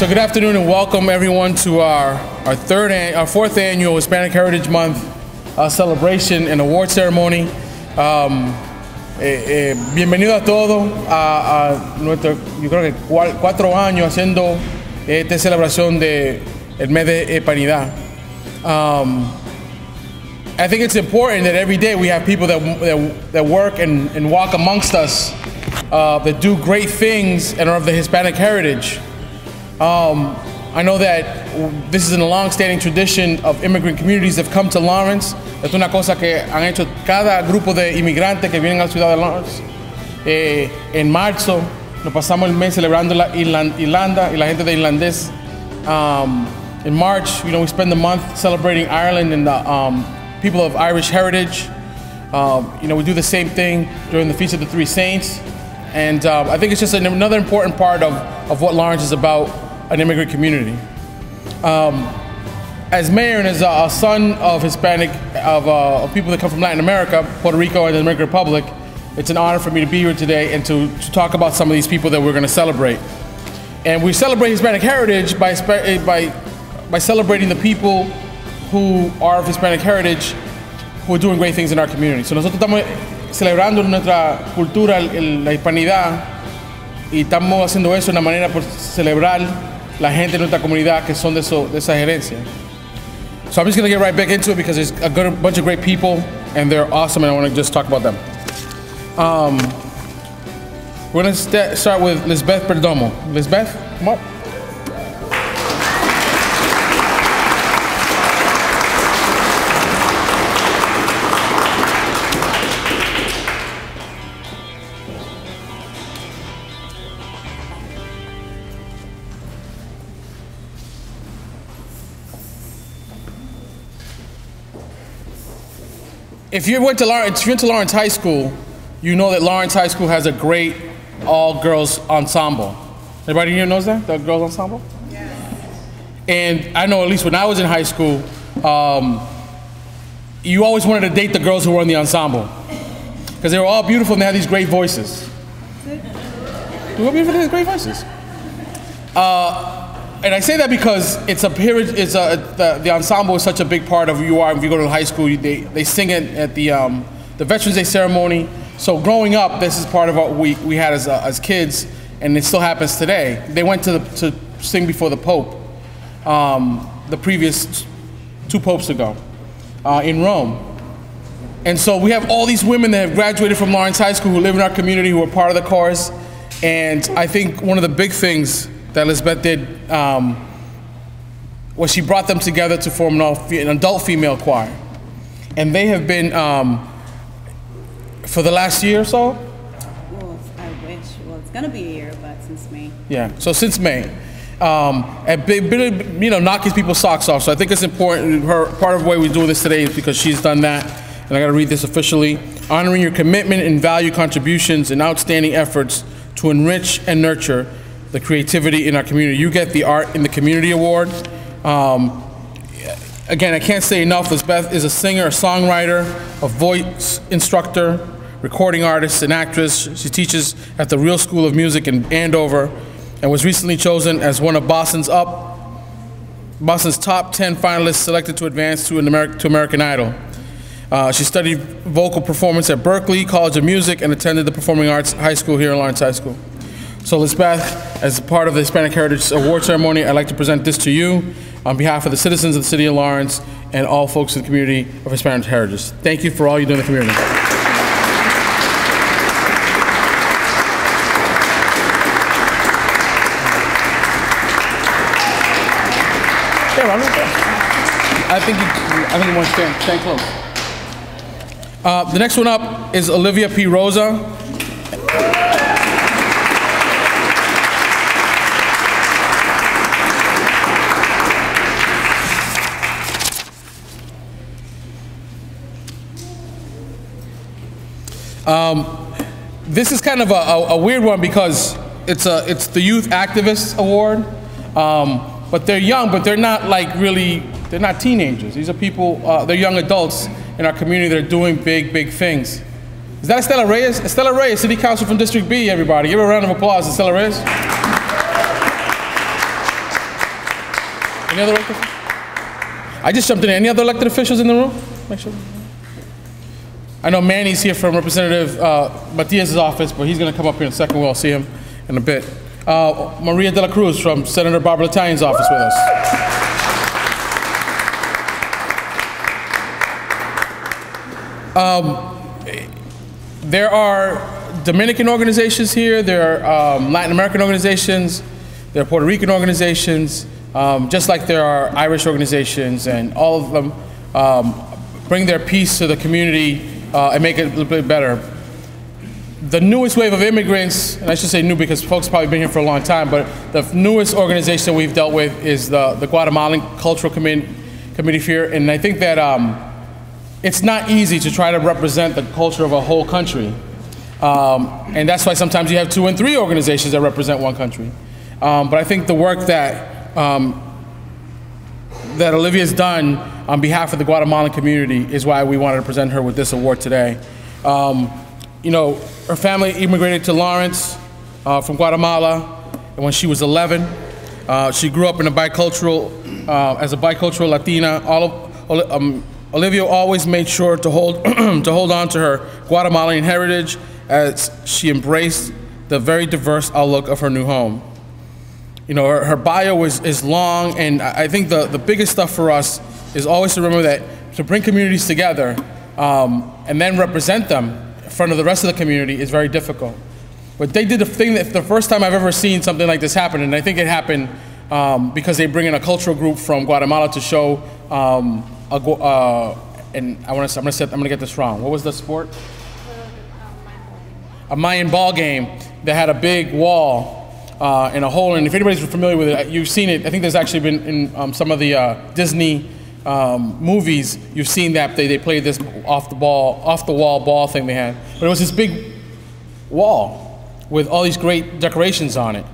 So good afternoon and welcome everyone to our fourth annual Hispanic Heritage Month celebration and award ceremony. Bienvenido a todos a nuestro, yo creo que 4 años haciendo esta celebración de el mes de Hispanidad. I think it's important that every day we have people that work and walk amongst us that do great things and are of the Hispanic heritage. I know that this is a long-standing tradition of immigrant communities that have come to Lawrence. Es una cosa que han hecho cada grupo de inmigrantes que vienen a la ciudad de Lawrence. En marzo nos pasamos el mes celebrando Irlanda y la gente de irlandés. In March, we spend the month celebrating Ireland and the people of Irish heritage. We do the same thing during the Feast of the Three Saints. And I think it's just another important part of what Lawrence is about, an immigrant community. As mayor and as a son of Hispanic, of people that come from Latin America, Puerto Rico, and the Dominican Republic, it's an honor for me to be here today and to talk about some of these people that we're going to celebrate. And we celebrate Hispanic heritage by celebrating the people who are of Hispanic heritage, who are doing great things in our community. So nosotros estamos celebrando nuestra cultura, la hispanidad, y estamos haciendo eso de una manera por celebrar la gente de nuestra comunidad que son de esa herencia. So I'm just going to get right back into it because there's a bunch of great people and they're awesome and I want to just talk about them. We're going to start with Lisbeth Perdomo. Lisbeth, come up. If you went to Lawrence High School, you know that Lawrence High School has a great all-girls ensemble. Everybody here knows that, the girls ensemble? Yeah. And I know at least when I was in high school, you always wanted to date the girls who were in the ensemble because they were all beautiful and they had these great voices. They were beautiful, they had great voices. And I say that because the ensemble is such a big part of who you are. If you go to high school, they sing it at the Veterans Day ceremony. So growing up, this is part of what we had as kids, and it still happens today. They went to sing before the Pope, the previous 2 popes ago, in Rome. And so we have all these women that have graduated from Lawrence High School who live in our community, who are part of the chorus. And I think one of the big things that Lisbeth did was she brought them together to form an adult female choir. And they have been, for the last year or so? Well, I wish. Well, it's going to be a year, but since May. Yeah, so since May. And been, knocking people's socks off. So I think it's important, part of the way we're doing this today is because she's done that. And I got to read this officially. Honoring your commitment and value contributions and outstanding efforts to enrich and nurture the creativity in our community. You get the Art in the Community Award. Again, I can't say enough. Lisbeth is a singer, a songwriter, a voice instructor, recording artist, and actress. She teaches at the Real School of Music in Andover and was recently chosen as one of Boston's top 10 finalists selected to advance to American Idol. She studied vocal performance at Berklee College of Music and attended the Performing Arts High School here in Lawrence High School. So Lisbeth, as part of the Hispanic Heritage Award ceremony, I'd like to present this to you on behalf of the citizens of the city of Lawrence and all folks in the community of Hispanic heritage. Thank you for all you do in the community. I think you want to stand close. The next one up is Olivia P. Rosa. This is kind of a weird one because it's the Youth Activist Award, but they're young, but they're not they're not teenagers. These are people, they're young adults in our community that are doing big things. Is that Estela Reyes? Estela Reyes, City Council from District B, everybody. Give her a round of applause, Estela Reyes. Any other elected officials? I just jumped in. Any other elected officials in the room? Make sure. I know Manny's here from Representative Matias's office, but he's going to come up here in a second. We'll see him in a bit. Maria de la Cruz from Senator Barbara Italian's office with us. There are Dominican organizations here, there are Latin American organizations, there are Puerto Rican organizations, just like there are Irish organizations, and all of them bring their piece to the community and make it a little bit better. The newest wave of immigrants, and I should say new because folks have probably been here for a long time, but the newest organization we've dealt with is the Guatemalan Cultural Committee here, and I think that it's not easy to try to represent the culture of a whole country. And that's why sometimes you have 2 and 3 organizations that represent one country. But I think the work that Olivia's done on behalf of the Guatemalan community is why we wanted to present her with this award today. You know, her family immigrated to Lawrence from Guatemala when she was 11. She grew up in a bicultural, as a bicultural Latina. Olivia always made sure to hold, to hold on to her Guatemalan heritage as she embraced the very diverse outlook of her new home. You know, her bio is long, and I think the biggest stuff for us is always to remember that to bring communities together and then represent them in front of the rest of the community is very difficult. But they did the thing that the first time I've ever seen something like this happen, and I think it happened because they bring in a cultural group from Guatemala to show, and I'm gonna get this wrong. What was the sport? A Mayan ball game that had a big wall and a hole, and if anybody's familiar with it, you've seen it. I think there's actually been in some of the Disney movies. You've seen that they played this off the wall ball thing they had, but it was this big wall with all these great decorations on it.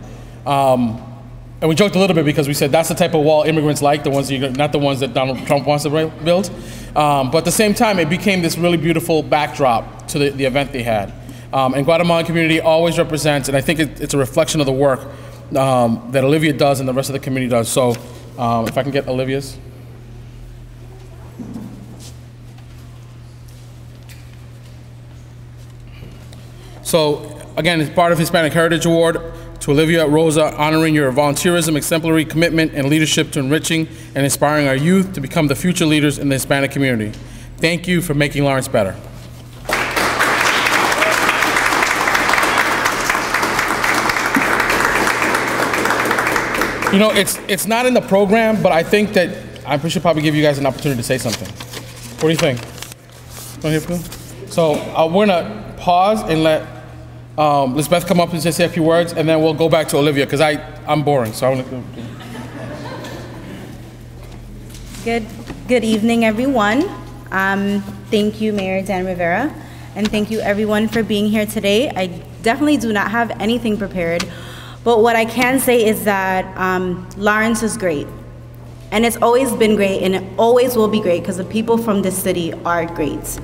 And we joked a little bit because we said that's the type of wall immigrants like, the ones not the ones that Donald Trump wants to build. But at the same time, it became this really beautiful backdrop to the event they had. And Guatemalan community always represents, and I think it's a reflection of the work that Olivia does and the rest of the community does. So if I can get Olivia's. So again, it's part of Hispanic Heritage Award to Olivia Rosa, honoring your volunteerism, exemplary commitment, and leadership to enriching and inspiring our youth to become the future leaders in the Hispanic community. Thank you for making Lawrence better. You know, it's not in the program, but I think that we should probably give you guys an opportunity to say something. What do you think? So we're gonna pause and let Lisbeth come up and just say a few words, and then we'll go back to Olivia, because I'm boring, so I want to. Good evening, everyone. Thank you, Mayor Dan Rivera, and thank you everyone for being here today. I definitely do not have anything prepared, but what I can say is that Lawrence is great, and it's always been great, and it always will be great because the people from this city are great.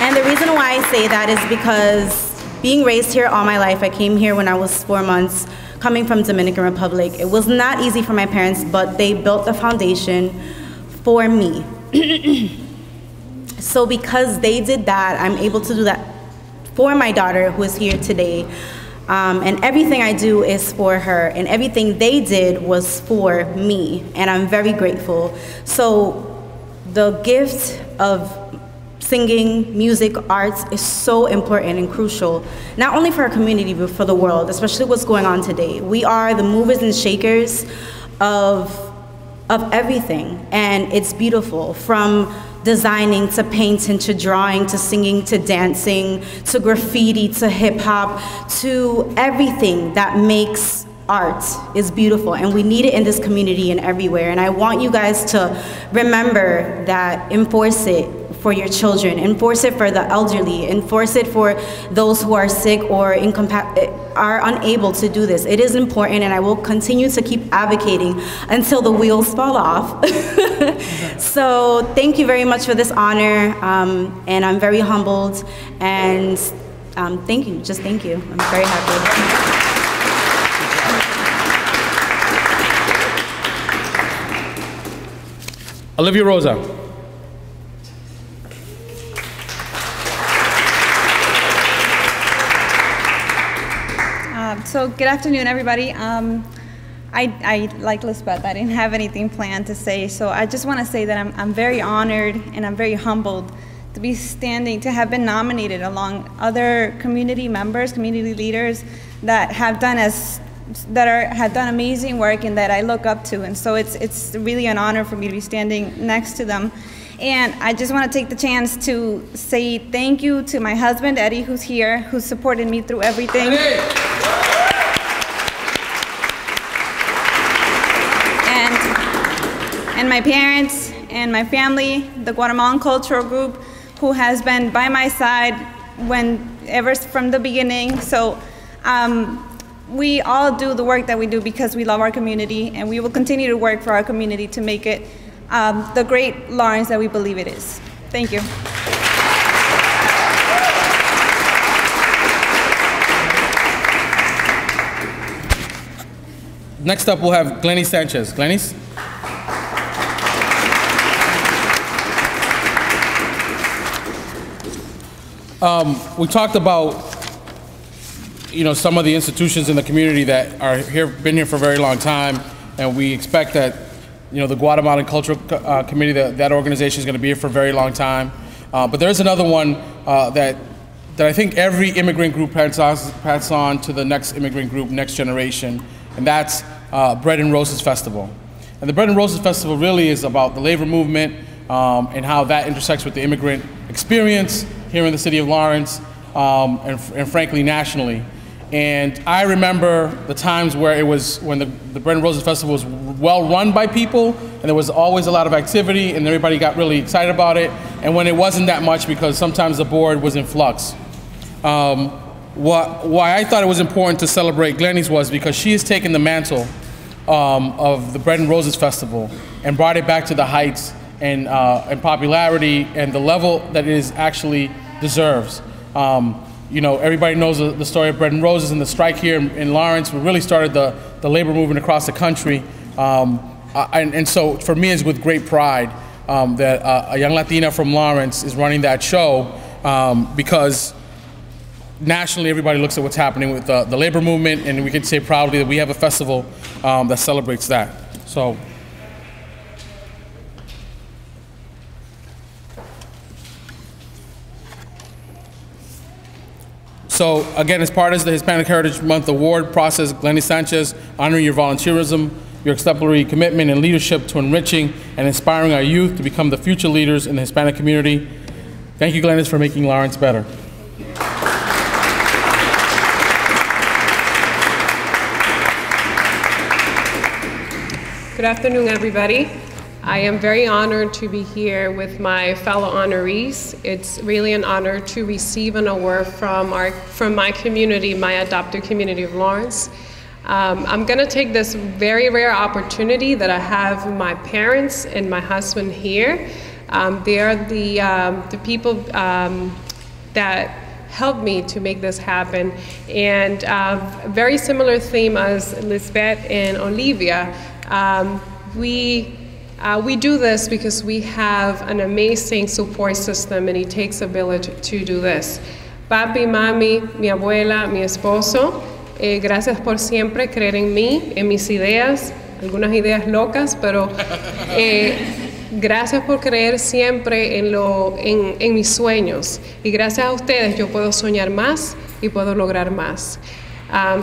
And the reason why I say that is because being raised here all my life, I came here when I was 4 months, coming from Dominican Republic. It was not easy for my parents, but they built the foundation for me. So because they did that, I'm able to do that for my daughter who is here today. And everything I do is for her, and everything they did was for me, and I'm very grateful. So the gift of singing, music, arts is so important and crucial, not only for our community, but for the world, especially what's going on today. We are the movers and shakers of everything, and it's beautiful, from designing to painting to drawing to singing to dancing to graffiti to hip hop to everything that makes art is beautiful, and we need it in this community and everywhere. And I want you guys to remember that, enforce it for your children, enforce it for the elderly, enforce it for those who are sick or are unable to do this. It is important, and I will continue to keep advocating until the wheels fall off. So thank you very much for this honor, and I'm very humbled, and thank you, just thank you. I'm very happy. Olivia Rosa. So good afternoon, everybody. I like Lisbeth, I didn't have anything planned to say, so I just want to say that I'm very honored and I'm very humbled to be standing, to have been nominated along other community members, community leaders that have done have done amazing work and that I look up to, and so it's really an honor for me to be standing next to them. And I just want to take the chance to say thank you to my husband, Eddie, who's here, who supported me through everything. And my parents and my family, the Guatemalan Cultural Group, who has been by my side ever from the beginning. So we all do the work that we do because we love our community, and we will continue to work for our community to make it the great Lawrence that we believe it is. Thank you. Next up, we'll have Glenny Sanchez. Glenny's. We talked about, some of the institutions in the community that are been here for a very long time, and we expect that, the Guatemalan Cultural Committee, that organization is going to be here for a very long time. But there's another one that I think every immigrant group pass on to the next immigrant group, next generation, and that's Bread and Roses Festival. And the Bread and Roses Festival really is about the labor movement and how that intersects with the immigrant experience here in the city of Lawrence, and frankly, nationally. And I remember the times where it was, when the Bread and Roses Festival was well run by people, and there was always a lot of activity, and everybody got really excited about it, and when it wasn't that much because sometimes the board was in flux. Why I thought it was important to celebrate Glenny's was because she has taken the mantle of the Bread and Roses Festival and brought it back to the heights and popularity and the level that it actually deserves. Everybody knows the story of Bread and Roses, and the strike here in Lawrence really started the labor movement across the country. And so for me, it's with great pride that a young Latina from Lawrence is running that show, because nationally everybody looks at what's happening with the labor movement, and we can say proudly that we have a festival that celebrates that. So again, as part of the Hispanic Heritage Month Award process, Glenny Sanchez, honoring your volunteerism, your exemplary commitment and leadership to enriching and inspiring our youth to become the future leaders in the Hispanic community. Thank you, Glenny, for making Lawrence better. Good afternoon, everybody. I am very honored to be here with my fellow honorees. It's really an honor to receive an award from my community, my adopted community of Lawrence. I'm going to take this very rare opportunity that I have my parents and my husband here. They are the people that helped me to make this happen. And very similar theme as Lisbeth and Olivia. We do this because we have an amazing support system, and it takes a village to do this. Papi, mami, mi abuela, mi esposo, gracias por siempre creer en mí, en mis ideas, algunas ideas locas, pero gracias por creer siempre en mis sueños. Y gracias a ustedes yo puedo soñar más y puedo lograr más.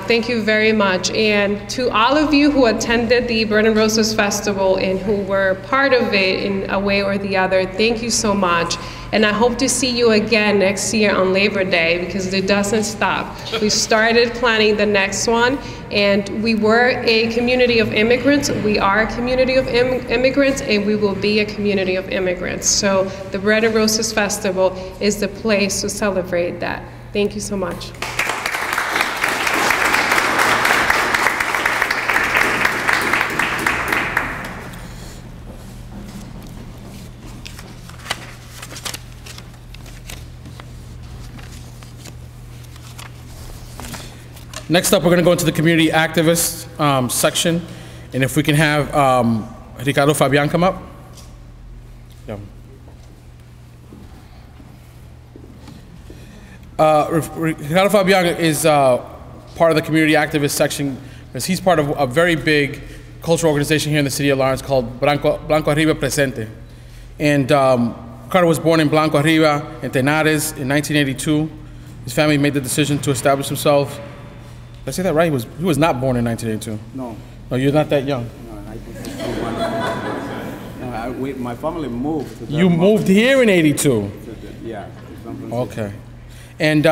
Thank you very much. And to all of you who attended the Bread and Roses Festival and who were part of it in a way or the other, thank you so much. And I hope to see you again next year on Labor Day, because it doesn't stop. We started planning the next one, and we were a community of immigrants. We are a community of immigrants, and we will be a community of immigrants. So the Bread and Roses Festival is the place to celebrate that. Thank you so much. Next up, we're going to go into the community activist section, and if we can have Ricardo Fabian come up. Yeah. Ricardo Fabian is part of the community activist section, because he's part of a very big cultural organization here in the city of Lawrence called Blanco Arriba Presente. And Ricardo was born in Blanco Arriba in Tenares in 1982. His family made the decision to establish himself. Did I say that right? He was not born in 1982. No. No, you're not that young. No, 1981. My family moved. You moved here in 82. Yeah. Okay. And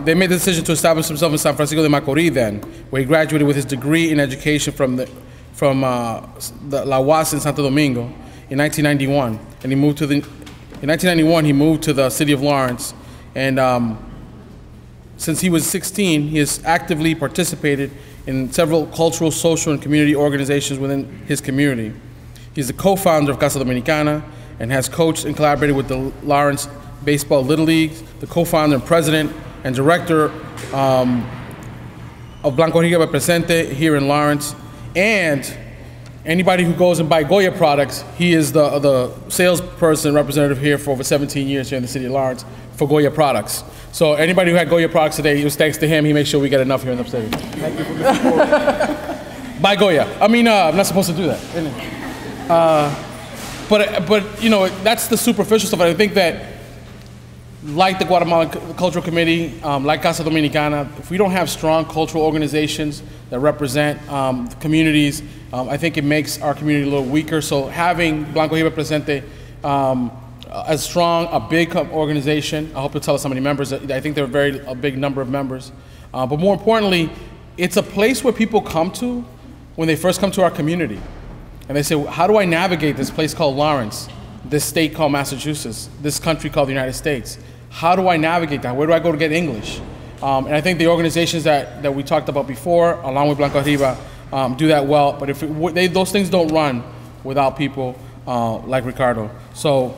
they made the decision to establish himself in San Francisco de Macorís then, where he graduated with his degree in education from the La UAS in Santo Domingo in 1991. And in 1991, he moved to the city of Lawrence. And since he was 16, he has actively participated in several cultural, social, and community organizations within his community. He's the co-founder of Casa Dominicana and has coached and collaborated with the Lawrence Baseball Little League, the co-founder and president and director of Blanco Arriba Presente here in Lawrence. And anybody who goes and buy Goya products, he is the salesperson representative here for over 17 years here in the city of Lawrence for Goya products. So anybody who had Goya products today, it was thanks to him. He makes sure we get enough here in the city. Thank you for the support. Buy Goya. I mean, I'm not supposed to do that. But you know, that's the superficial stuff. I think that, like the Guatemalan Cultural Committee, like Casa Dominicana, if we don't have strong cultural organizations that represent the communities, I think it makes our community a little weaker. So having Blanco Arriba Presente as strong, a big organization, I hope to tell us how many members. I think they're a big number of members. But more importantly, it's a place where people come to when they first come to our community. And they say, how do I navigate this place called Lawrence, this state called Massachusetts, this country called the United States? How do I navigate that? Where do I go to get English? And I think the organizations that we talked about before, along with Blanco Arriba, do that well. But if those things don't run without people like Ricardo. So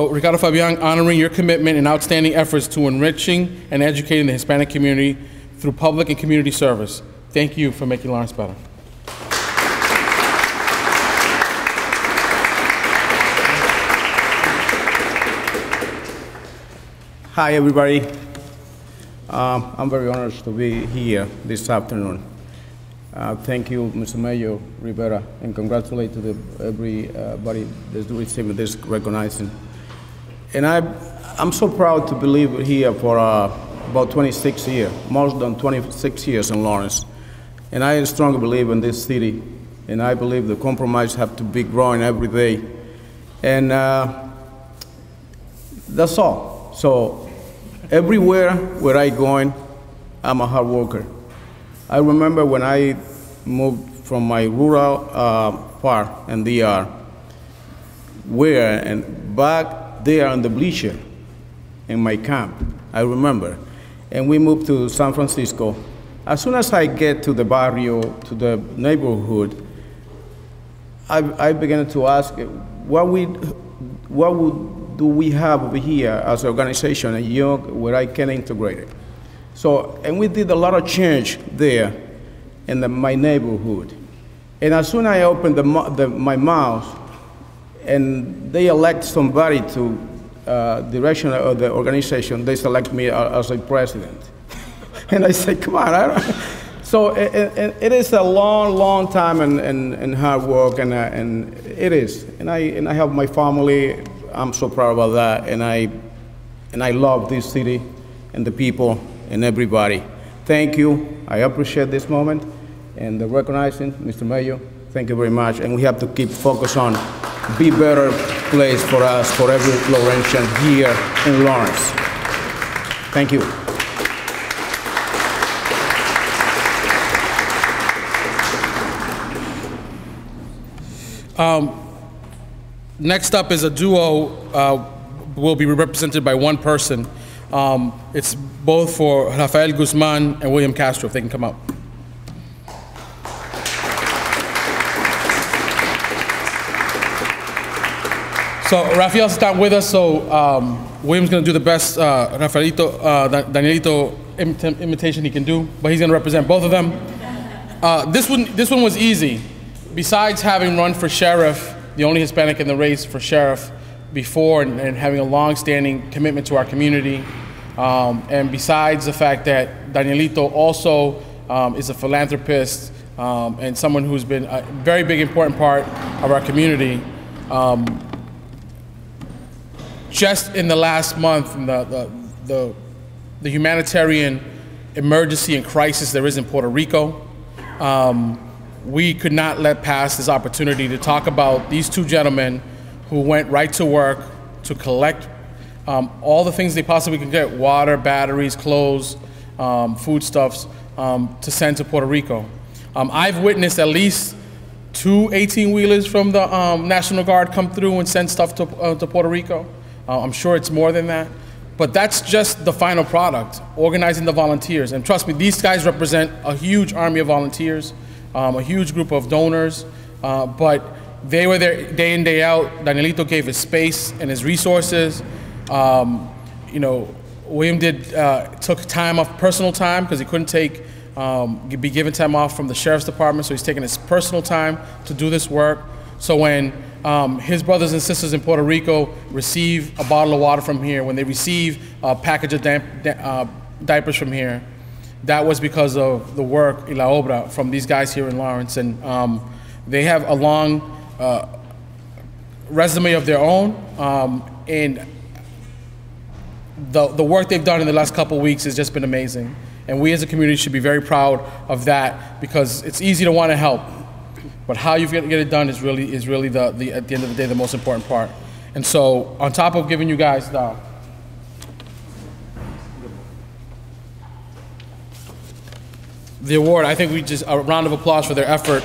Ricardo Fabian, honoring your commitment and outstanding efforts to enriching and educating the Hispanic community through public and community service. Thank you for making Lawrence better. Hi, everybody. I'm very honored to be here this afternoon. Thank you, Mr. Mayor Rivera, and congratulate to everybody that's receiving this recognition. And I'm so proud to be here for about 26 years, more than 26 years in Lawrence. And I strongly believe in this city, and I believe the compromise have to be growing every day. And that's all. So everywhere where I going, I'm a hard worker. I remember when I moved from my rural part in DR, and back there on the bleacher in my camp, I remember. And we moved to San Francisco. As soon as I get to the barrio, to the neighborhood, I began to ask, what do we have over here as an organization, where I can integrate it? So, and we did a lot of change there in my neighborhood. And as soon as I opened my mouth, and they elect somebody to direction of the organization, they select me as a president. And I say, come on. So it is a long, long time and hard work, and it is. And I have my family. I'm so proud about that, and I love this city and the people and everybody. Thank you. I appreciate this moment and the recognizing, Mr. Mayor. Thank you very much. And we have to keep focus on be better place for us, for every Laurentian here in Lawrence. Thank you. Next up is a duo, will be represented by one person. It's both for Rafael Guzman and William Castro, if they can come up. So Rafael's not with us, so William's gonna do the best Danielito imitation he can do, but he's gonna represent both of them. This one was easy. Besides having run for sheriff, the only Hispanic in the race for sheriff before, and having a long-standing commitment to our community, and besides the fact that Danielito also is a philanthropist and someone who's been a very big, important part of our community. Just in the last month, the humanitarian emergency and crisis there is in Puerto Rico, we could not let pass this opportunity to talk about these two gentlemen who went right to work to collect all the things they possibly could get: water, batteries, clothes, foodstuffs, to send to Puerto Rico. I've witnessed at least 2 18-wheelers from the National Guard come through and send stuff to Puerto Rico. I'm sure it's more than that. But that's just the final product, organizing the volunteers. And trust me, these guys represent a huge army of volunteers, a huge group of donors, but they were there day in, day out. Danielito gave his space and his resources. You know, William took time off, personal time, because he couldn't be given time off from the sheriff's department, so he's taking his personal time to do this work. So when his brothers and sisters in Puerto Rico receive a bottle of water from here, when they receive a package of diapers from here, that was because of the work y la obra from these guys here in Lawrence. And they have a long resume of their own, and the work they've done in the last couple of weeks has just been amazing. And we as a community should be very proud of that, because it's easy to want to help, but how you get it done is really at the end of the day, the most important part. And so, on top of giving you guys the award, I think we just a round of applause for their effort.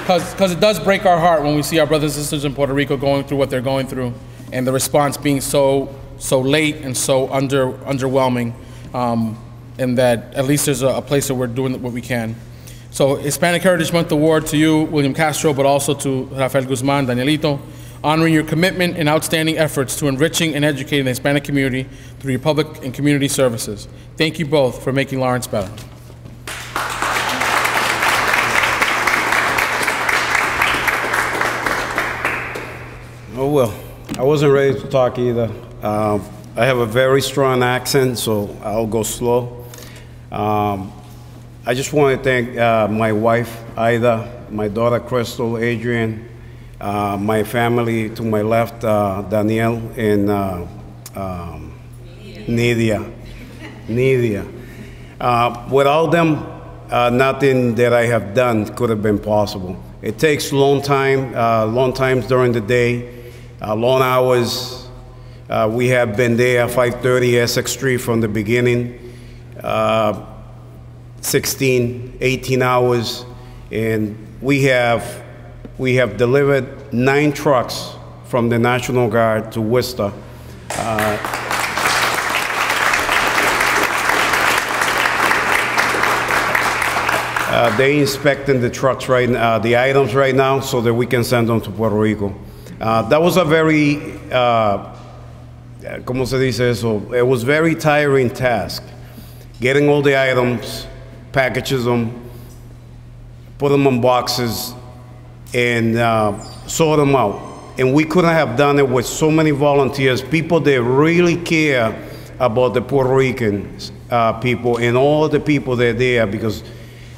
Because it does break our heart when we see our brothers and sisters in Puerto Rico going through what they're going through, and the response being so late and so underwhelming, and that at least there's a place where we're doing what we can. So Hispanic Heritage Month Award to you, William Castro, but also to Rafael Guzman, Danielito, honoring your commitment and outstanding efforts to enriching and educating the Hispanic community through your public and community services. Thank you both for making Lawrence better. Oh, well, I wasn't ready to talk either. I have a very strong accent, so I'll go slow. I just want to thank my wife, Ida, my daughter, Crystal, Adrian, my family to my left, Danielle, and Nidia. Without them, nothing that I have done could have been possible. It takes long times during the day, long hours. We have been there at 530 Essex Street from the beginning, 16, 18 hours, and we have delivered 9 trucks from the National Guard to Worcester. They inspecting the trucks the items right now, so that we can send them to Puerto Rico. That was a very, ¿cómo se dice eso? It was very tiring task, getting all the items, packages them, put them in boxes, and sort them out. And we couldn't have done it with so many volunteers, people that really care about the Puerto Rican people and all the people that are there, because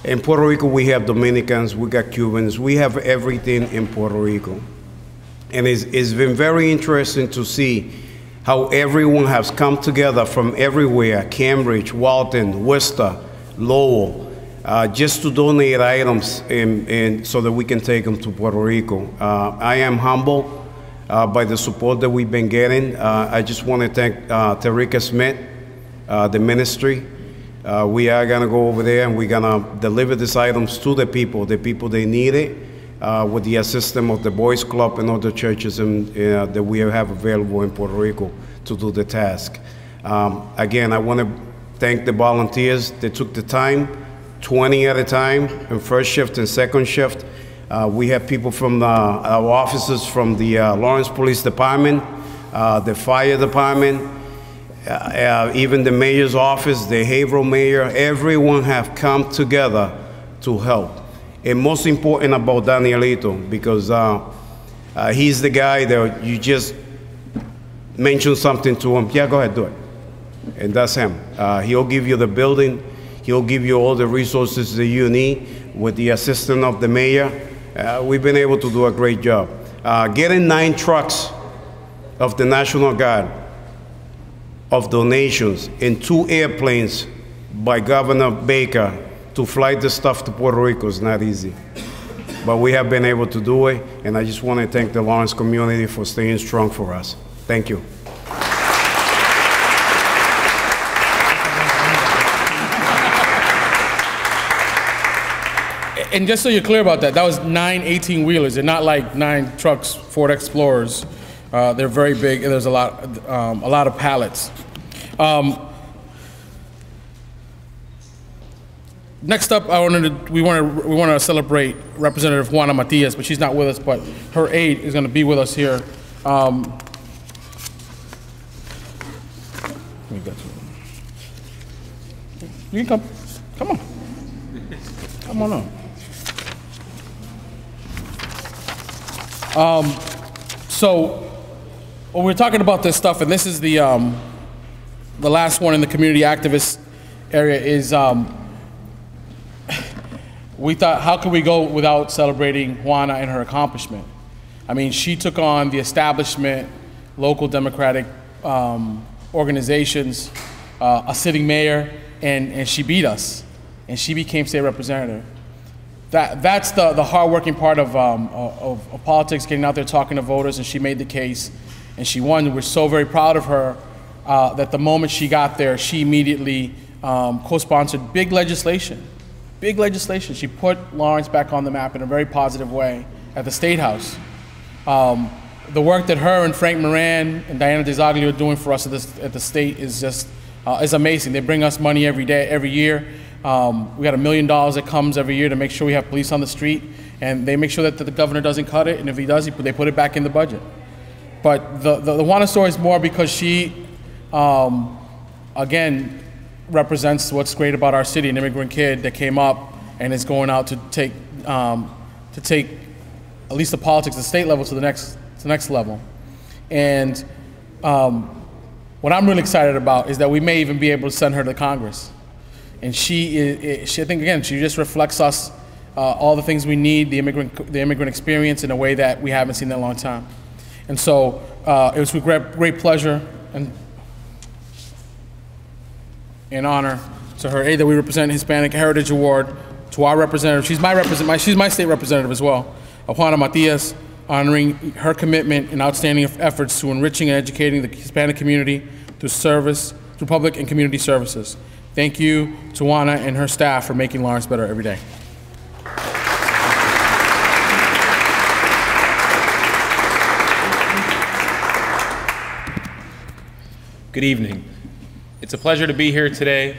in Puerto Rico we have Dominicans, we got Cubans, we have everything in Puerto Rico. And it's been very interesting to see how everyone has come together from everywhere, Cambridge, Walton, Worcester, Lowell, just to donate items and so that we can take them to Puerto Rico. I am humbled by the support that we've been getting. I just want to thank Tarika Smith, the ministry. We are going to go over there and we're going to deliver these items to the people they need it, with the assistance of the Boys Club and other churches that we have available in Puerto Rico to do the task. Again, I want to thank the volunteers that took the time, 20 at a time, in first shift and second shift. We have people from our officers from the Lawrence Police Department, the fire department, even the mayor's office, the Haverhill mayor. Everyone have come together to help. And most important about Danielito, because he's the guy that you just mention something to him. Yeah, go ahead, do it. And that's him. He'll give you the building. He'll give you all the resources that you need with the assistance of the mayor. We've been able to do a great job. Getting 9 trucks of the National Guard of donations and 2 airplanes by Governor Baker to fly the stuff to Puerto Rico is not easy. But we have been able to do it, and I just want to thank the Lawrence community for staying strong for us. Thank you. And just so you're clear about that, that was 9 18-wheelers. They're not like 9 trucks, Ford Explorers. They're very big, and there's a lot of pallets. Next up, we want to celebrate Representative Juana Matias, but she's not with us. But her aide is going to be with us here. You can come on, come on up. So when we're talking about this stuff, and this is the last one in the community activist area, is we thought, how could we go without celebrating Juana and her accomplishment? I mean, she took on the establishment, local Democratic organizations, a sitting mayor, and she beat us, and she became state representative. That's the hard-working part of politics, getting out there talking to voters, and she made the case, and she won. We're so very proud of her that the moment she got there, she immediately co-sponsored big legislation. She put Lawrence back on the map in a very positive way at the State House. The work that her and Frank Moran and Diana DeZaglio are doing for us at the state is just is amazing. They bring us money every year. We got $1 million that comes every year to make sure we have police on the street, and they make sure that the governor doesn't cut it, and if he does, they put it back in the budget. But the Juana story is more because she, again, represents what's great about our city, an immigrant kid that came up and is going out to take at least the politics at the state level to the next level. And what I'm really excited about is that we may even be able to send her to Congress. And she I think, again, she just reflects us all the things we need, the immigrant experience in a way that we haven't seen in a long time. And so it was with great pleasure and honor to her aide that we represent Hispanic Heritage Award, to our representative. She's my state representative as well, Juana Matias, honoring her commitment and outstanding efforts to enriching and educating the Hispanic community through public and community services. Thank you to Juana and her staff for making Lawrence better every day. Good evening. It's a pleasure to be here today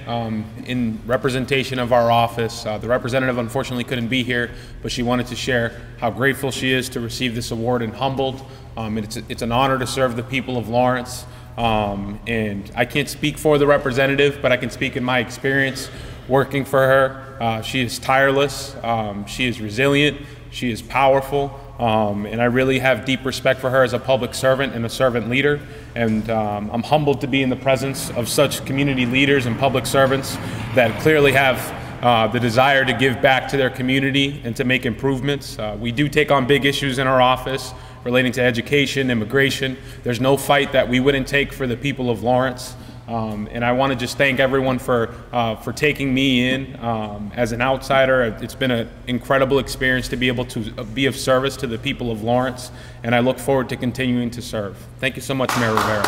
in representation of our office. The representative unfortunately couldn't be here, but she wanted to share how grateful she is to receive this award and humbled. It's an honor to serve the people of Lawrence. And I can't speak for the representative, but I can speak in my experience working for her. She is tireless, she is resilient, she is powerful, and I really have deep respect for her as a public servant and a servant leader. And I'm humbled to be in the presence of such community leaders and public servants that clearly have the desire to give back to their community and to make improvements. We do take on big issues in our office relating to education, immigration. There's no fight that we wouldn't take for the people of Lawrence. And I want to just thank everyone for taking me in as an outsider. It's been an incredible experience to be able to be of service to the people of Lawrence, and I look forward to continuing to serve. Thank you so much, Mayor Rivera.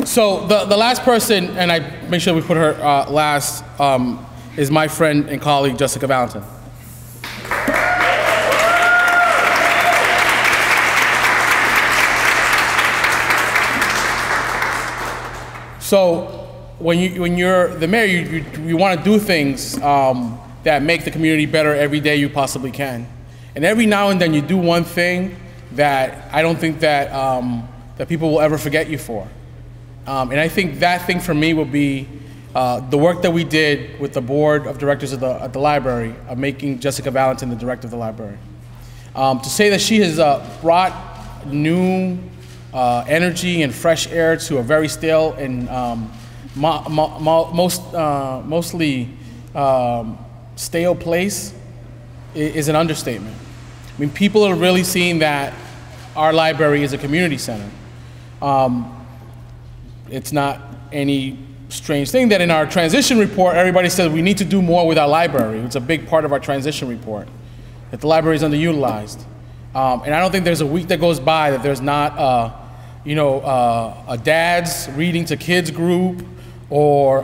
So the last person, and I make sure we put her last, is my friend and colleague, Jessica Valentin. So when you're the mayor, you want to do things that make the community better every day you possibly can. And every now and then you do one thing that I don't think that, that people will ever forget you for. And I think that thing for me will be the work that we did with the board of directors at the library, of making Jessica Valentin the director of the library. To say that she has brought new energy and fresh air to a very stale and mostly stale place is an understatement. I mean, people are really seeing that our library is a community center. It's not any strange thing that in our transition report, everybody said we need to do more with our library. It's a big part of our transition report, that the library is underutilized. And I don't think there's a week that goes by that there's not a dad's reading to kids group, or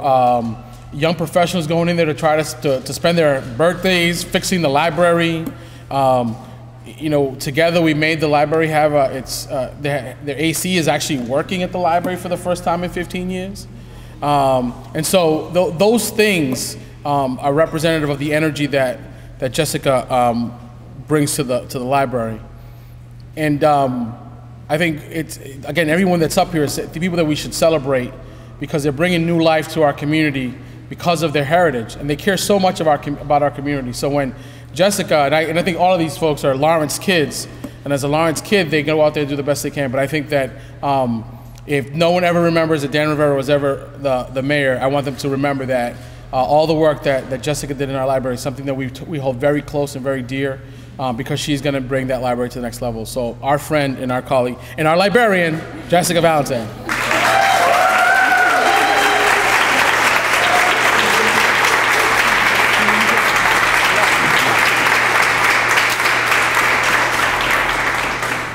young professionals going in there to try to spend their birthdays fixing the library. Together we made the library have their AC is actually working at the library for the first time in 15 years. And so those things are representative of the energy that Jessica brings to the library. And I think it's, again, everyone that's up here is the people that we should celebrate, because they're bringing new life to our community because of their heritage, and they care so much about our community. So when Jessica, and I think all of these folks are Lawrence kids, and as a Lawrence kid, they go out there and do the best they can. But I think that if no one ever remembers that Dan Rivera was ever the mayor, I want them to remember that all the work that Jessica did in our library is something that we hold very close and very dear, because she's going to bring that library to the next level. So our friend and our colleague and our librarian, Jessica Valentin.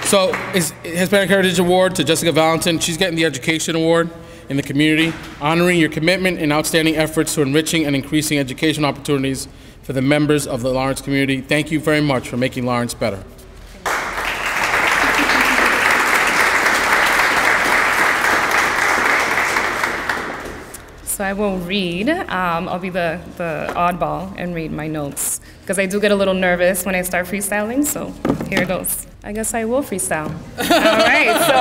So it's Hispanic Heritage Award to Jessica Valentin. She's getting the Education Award in the community, honoring your commitment and outstanding efforts to enriching and increasing education opportunities for the members of the Lawrence community. Thank you very much for making Lawrence better. So I will read. I'll be the oddball and read my notes, because I do get a little nervous when I start freestyling, so here it goes. I guess I will freestyle. All right, so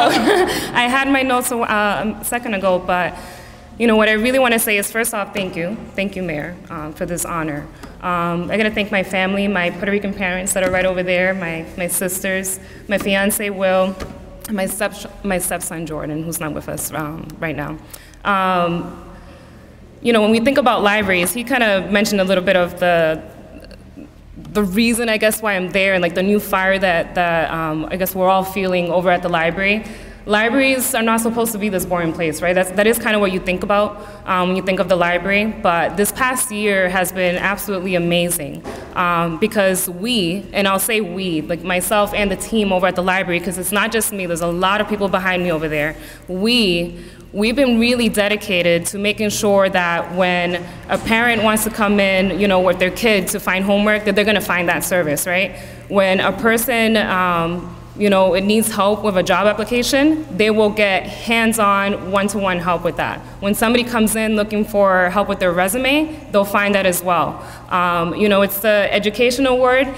I had my notes a second ago, but what I really want to say is, first off, thank you. Thank you, Mayor, for this honor. I got to thank my family, my Puerto Rican parents that are right over there, my sisters, my fiance, Will, and my stepson, Jordan, who's not with us right now. When we think about libraries, he kind of mentioned a little bit of the reason, I guess, why I'm there, and like the new fire that I guess we're all feeling over at the library. Libraries are not supposed to be this boring place, right? That is kind of what you think about when you think of the library. But this past year has been absolutely amazing, because we, and I'll say we, like myself and the team over at the library, because it's not just me, there's a lot of people behind me over there. We've been really dedicated to making sure that when a parent wants to come in, with their kid to find homework, that they're going to find that service, right? When a person, it needs help with a job application, they will get hands-on, one-to-one help with that. When somebody comes in looking for help with their resume, they'll find that as well. It's the Education Award.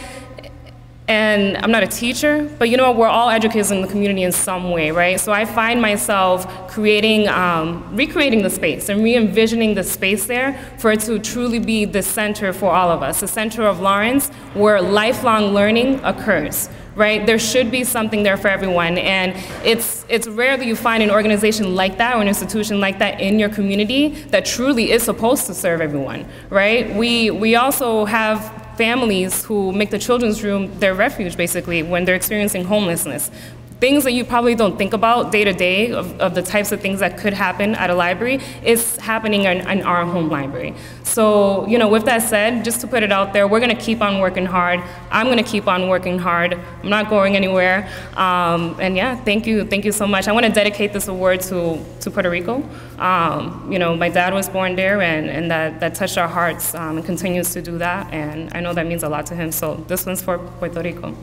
And I'm not a teacher, but we're all educators in the community in some way, right? So I find myself recreating the space and re-envisioning the space there for it to truly be the center for all of us, the center of Lawrence, where lifelong learning occurs, right? There should be something there for everyone, and it's rare that you find an organization like that or an institution like that in your community that truly is supposed to serve everyone, right? We also have families who make the children's room their refuge, basically, when they're experiencing homelessness. Things that you probably don't think about day to day of the types of things that could happen at a library is happening in our home library. So, with that said, just to put it out there, we're gonna keep on working hard. I'm gonna keep on working hard. I'm not going anywhere. And yeah, thank you so much. I wanna dedicate this award to Puerto Rico. My dad was born there, and that touched our hearts and continues to do that. And I know that means a lot to him. So this one's for Puerto Rico.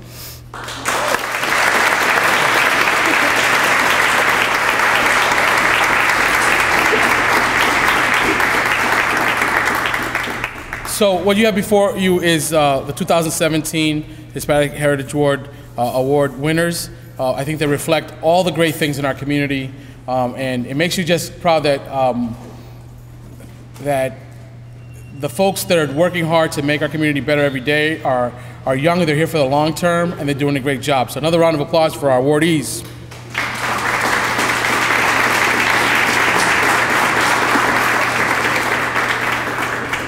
So what you have before you is the 2017 Hispanic Heritage Award winners. I think they reflect all the great things in our community, and it makes you just proud that that the folks that are working hard to make our community better every day are young, and they're here for the long term, and they're doing a great job. So another round of applause for our awardees.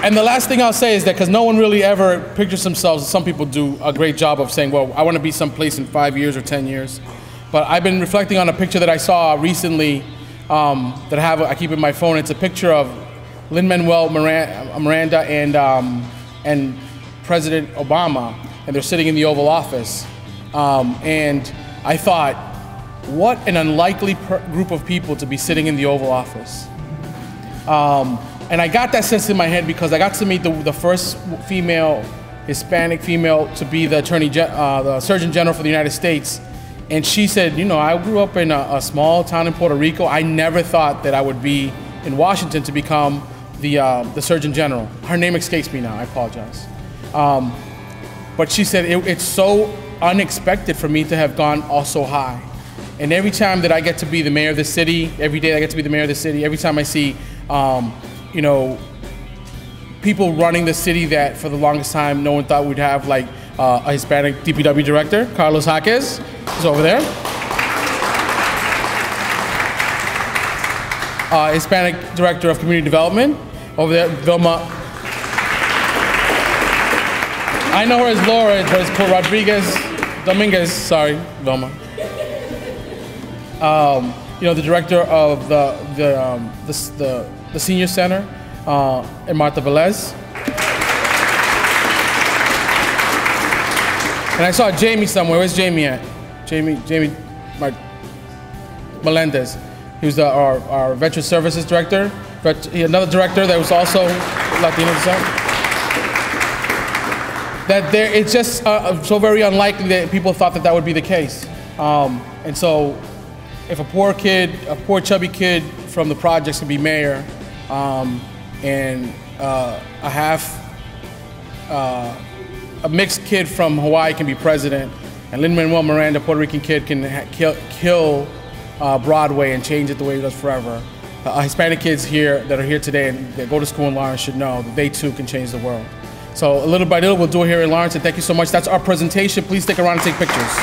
And the last thing I'll say is that, because no one really ever pictures themselves, some people do a great job of saying, well, I want to be someplace in 5 years or 10 years. But I've been reflecting on a picture that I saw recently that I keep in my phone. It's a picture of Lin-Manuel Miranda and President Obama, and they're sitting in the Oval Office. And I thought, what an unlikely group of people to be sitting in the Oval Office. And I got that sense in my head because I got to meet the first female, Hispanic female, to be the the Surgeon General for the United States. And she said, you know, I grew up in a small town in Puerto Rico. I never thought that I would be in Washington to become the Surgeon General. Her name escapes me now, I apologize. But she said, it's so unexpected for me to have gone so high. And every time that I get to be the mayor of the city, every day I get to be the mayor of the city, every time I see you know, people running the city that for the longest time no one thought we'd have, like a Hispanic DPW director, Carlos Jaques, is over there. Hispanic director of community development, over there, Vilma. I know her as Laura, but it's Dominguez, sorry, Vilma. You know, the director of the Senior Center, and Martha Velez. And I saw Jamie somewhere. Where's Jamie at? Jamie Melendez. He was our Veteran Services Director. Another director that was also Latino descent. It's just so very unlikely that people thought that would be the case. And so if a poor chubby kid from the projects can be mayor, and a mixed kid from Hawaii can be president, and Lin-Manuel Miranda, Puerto Rican kid, can kill Broadway and change it the way it does forever. Hispanic kids here that are here today and that go to school in Lawrence should know that they too can change the world. So little by little, we'll do it here in Lawrence, and thank you so much. That's our presentation. Please stick around and take pictures.